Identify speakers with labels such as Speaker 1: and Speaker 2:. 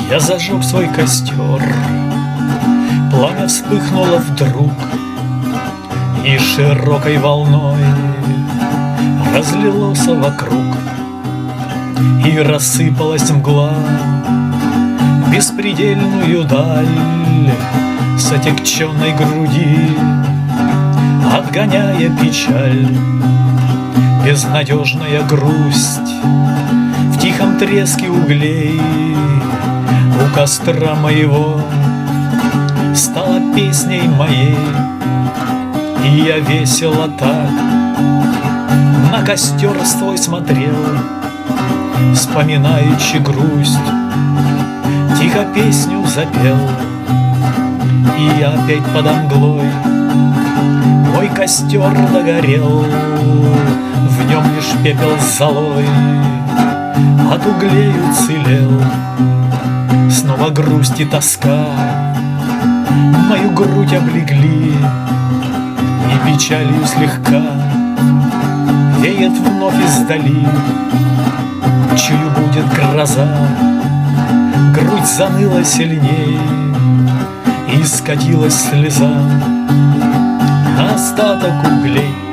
Speaker 1: Я зажег свой костер, пламя вспыхнуло вдруг и широкой волной разлилось вокруг, и рассыпалась мгла в беспредельную даль с отягченной груди, отгоняя печаль. Безнадежная грусть в тихом треске углей у костра моего стала песней моей, и я весело так на костер свой смотрел, вспоминаючи грусть, тихо песню запел. И опять подо мглой мой костер догорел, в нем лишь пепел золой от углей уцелел. Снова грусть и тоска мою грудь облегли, и печалью слегка веет вновь издали. Чую, будет гроза, грудь заныла сильней, и скатилась слеза на остаток углей.